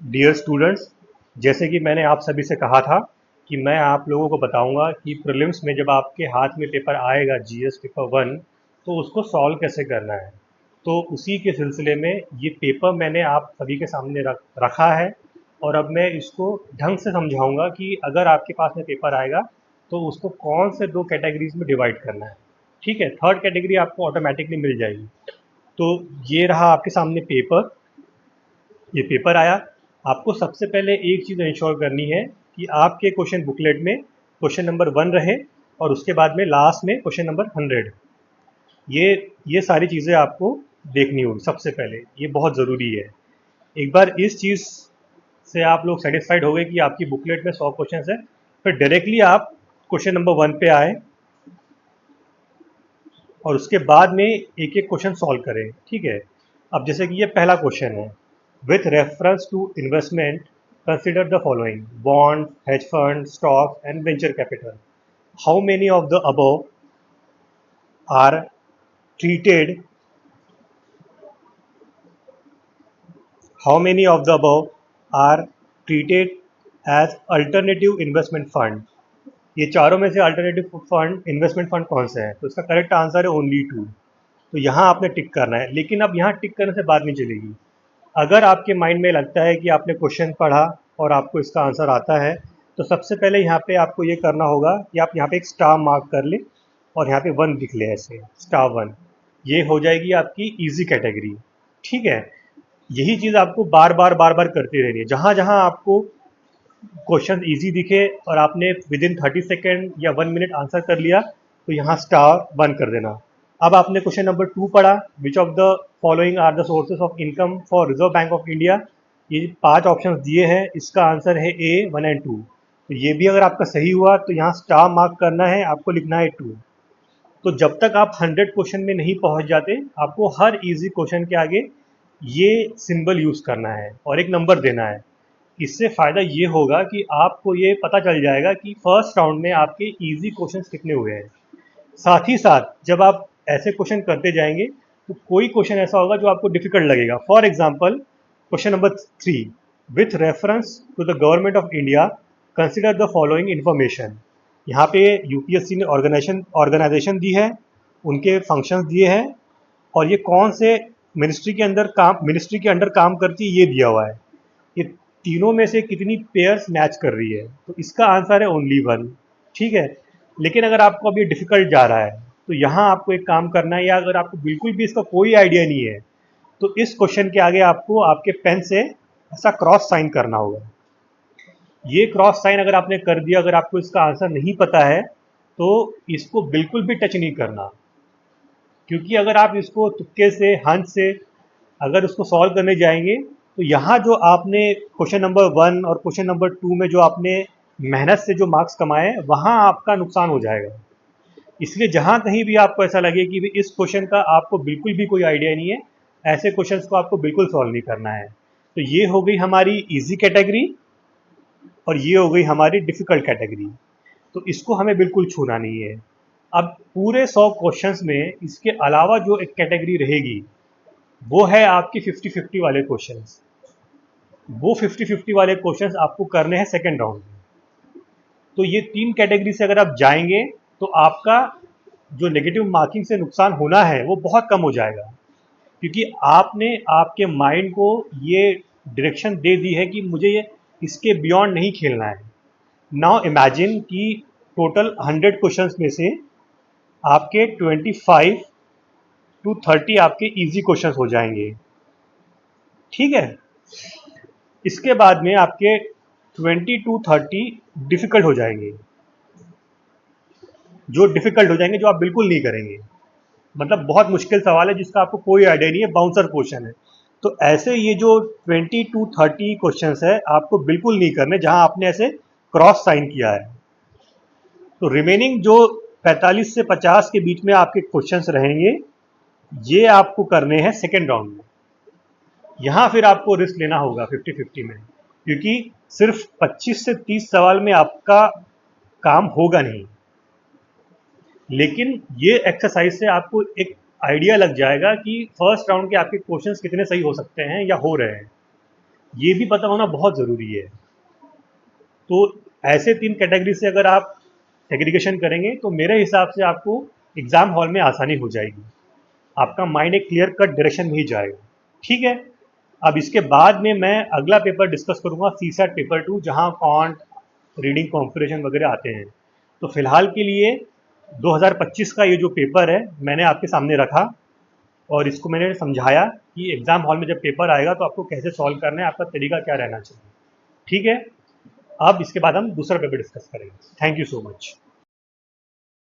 Dear students, जैसे कि मैंने आप सभी से कहा था कि मैं आप लोगों को बताऊंगा कि प्रीलिम्स में जब आपके हाथ में पेपर आएगा जीएस पेपर 1, तो उसको सॉल्व कैसे करना है। तो उसी के सिलसिले में ये पेपर मैंने आप सभी के सामने रखा है, और अब मैं इसको ढंग से समझाऊंगा कि अगर आपके पास में पेपर आएगा तो उसको कौन से दो कैटेगरीज में डिवाइड करना है। ठीक है, थर्ड कैटेगरी आपको ऑटोमेटिकली मिल जाएगी। तो ये रहा आपके सामने पेपर। ये पेपर आया। आपको सबसे पहले एक चीज़ इंश्योर करनी है कि आपके क्वेश्चन बुकलेट में क्वेश्चन नंबर 1 रहे, और उसके बाद में लास्ट में क्वेश्चन नंबर 100। ये ये सारी चीज़ें आपको देखनी होगी सबसे पहले, ये बहुत ज़रूरी है। एक बार इस चीज़ से आप लोग सेटिस्फाइड हो गए कि आपकी बुकलेट में 100 क्वेश्चन है, फिर डायरेक्टली आप क्वेश्चन नंबर 1 पे आए और उसके बाद में एक एक क्वेश्चन सॉल्व करें। ठीक है, अब जैसे कि ये पहला क्वेश्चन है, with reference to investment consider the following: bond, hedge fund, stock and venture capital. How many of the above are treated how many of the above are treated as alternative investment fund. ये चारों में से alternative fund investment fund कौन से हैं? तो इसका correct answer है ओनली 2। तो यहाँ आपने टिक करना है, लेकिन अब यहाँ टिक करने से बात नहीं चलेगी। अगर आपके माइंड में लगता है कि आपने क्वेश्चन पढ़ा और आपको इसका आंसर आता है, तो सबसे पहले यहाँ पे आपको ये करना होगा कि आप यहाँ पे एक स्टार मार्क कर ले और यहाँ पे 1 लिख ले, ऐसे स्टार 1। ये हो जाएगी आपकी इजी कैटेगरी। ठीक है, यही चीज़ आपको बार बार बार बार करती रहनी है। जहाँ जहाँ आपको क्वेश्चन इजी दिखे और आपने विद इन 30 सेकेंड या 1 मिनट आंसर कर लिया, तो यहाँ स्टार 1 कर देना। अब आपने क्वेश्चन नंबर 2 पढ़ा, which of the following are the sources of income for reserve bank of India. ये 5 ऑप्शन दिए हैं, इसका आंसर है ए 1 एंड 2। तो ये भी अगर आपका सही हुआ तो यहाँ स्टार मार्क करना है, आपको लिखना है 2। तो जब तक आप 100 क्वेश्चन में नहीं पहुंच जाते, आपको हर इजी क्वेश्चन के आगे ये सिंबल यूज करना है और एक नंबर देना है। इससे फ़ायदा ये होगा कि आपको ये पता चल जाएगा कि फर्स्ट राउंड में आपके इजी क्वेश्चंस कितने हुए हैं। साथ ही साथ जब आप ऐसे क्वेश्चन करते जाएंगे तो कोई क्वेश्चन ऐसा होगा जो आपको डिफिकल्ट लगेगा। For example, question number 3, with reference to the government of India consider the following information. यहाँ पे यूपीएससी ने ऑर्गेनाइजेशन दी है, उनके फंक्शंस दिए हैं, और ये कौन से मिनिस्ट्री के अंडर काम करती है ये दिया हुआ है। ये तीनों में से कितनी पेयर्स मैच कर रही है, तो इसका आंसर है ओनली 1। ठीक है, लेकिन अगर आपको अभी डिफिकल्ट जा रहा है तो यहाँ आपको एक काम करना है, या अगर आपको बिल्कुल भी इसका कोई आइडिया नहीं है, तो इस क्वेश्चन के आगे आपको आपके पेन से ऐसा क्रॉस साइन करना होगा। ये क्रॉस साइन अगर आपने कर दिया, अगर आपको इसका आंसर नहीं पता है, तो इसको बिल्कुल भी टच नहीं करना, क्योंकि अगर आप इसको तुक्के से, हंस से अगर उसको सॉल्व करने जाएंगे, तो यहाँ जो आपने क्वेश्चन नंबर 1 और क्वेश्चन नंबर 2 में जो आपने मेहनत से जो मार्क्स कमाए, वहाँ आपका नुकसान हो जाएगा। इसलिए जहाँ कहीं भी आपको ऐसा लगे कि इस क्वेश्चन का आपको बिल्कुल भी कोई आइडिया नहीं है, ऐसे क्वेश्चंस को आपको बिल्कुल सॉल्व नहीं करना है। तो ये हो गई हमारी इजी कैटेगरी और ये हो गई हमारी डिफ़िकल्ट कैटेगरी। तो इसको हमें बिल्कुल छूना नहीं है। अब पूरे 100 क्वेश्चंस में इसके अलावा जो एक कैटेगरी रहेगी, वो है आपकी 50-50 वाले क्वेश्चंस। वो 50-50 वाले क्वेश्चंस आपको करने हैं सेकेंड राउंड में। तो ये 3 कैटेगरी से अगर आप जाएंगे, तो आपका जो नेगेटिव मार्किंग से नुकसान होना है वो बहुत कम हो जाएगा, क्योंकि आपने आपके माइंड को ये डायरेक्शन दे दी है कि मुझे ये इसके बियॉन्ड नहीं खेलना है। नाउ इमेजिन कि टोटल 100 क्वेश्चंस में से आपके 25 to 30 आपके इजी क्वेश्चंस हो जाएंगे। ठीक है, इसके बाद में आपके 20 to 30 डिफ़िकल्ट हो जाएंगे, जो आप बिल्कुल नहीं करेंगे। मतलब बहुत मुश्किल सवाल है जिसका आपको कोई आइडिया नहीं है, बाउंसर क्वेश्चन है। तो ऐसे ये जो 20 to 30 क्वेश्चंस है आपको बिल्कुल नहीं करने, जहां आपने ऐसे क्रॉस साइन किया है। तो रिमेनिंग जो 45 से 50 के बीच में आपके क्वेश्चंस रहेंगे, ये आपको करने हैं सेकेंड राउंड में। यहाँ फिर आपको रिस्क लेना होगा 50-50 में, क्योंकि सिर्फ 25 से 30 सवाल में आपका काम होगा नहीं। लेकिन ये एक्सरसाइज से आपको एक आइडिया लग जाएगा कि फर्स्ट राउंड के आपके क्वेश्चंस कितने सही हो सकते हैं या हो रहे हैं। ये भी पता होना बहुत ज़रूरी है। तो ऐसे 3 कैटेगरी से अगर आप सेग्रीगेशन करेंगे तो मेरे हिसाब से आपको एग्ज़ाम हॉल में आसानी हो जाएगी। आपका माइंड एक क्लियर कट डायरेक्शन में ही जाएगा। ठीक है। अब इसके बाद में मैं अगला पेपर डिस्कस करूंगा सीसैट पेपर 2, जहां फॉन्ट, रीडिंग कॉम्प्रिहेंशन वगैरह आते हैं। तो फिलहाल के लिए 2025 का ये जो पेपर है मैंने आपके सामने रखा और इसको मैंने समझाया कि एग्ज़ाम हॉल में जब पेपर आएगा तो आपको कैसे सॉल्व करना है, आपका तरीका क्या रहना चाहिए। ठीक है। अब इसके बाद हम दूसरा पेपर डिस्कस करेंगे। Thank you so much.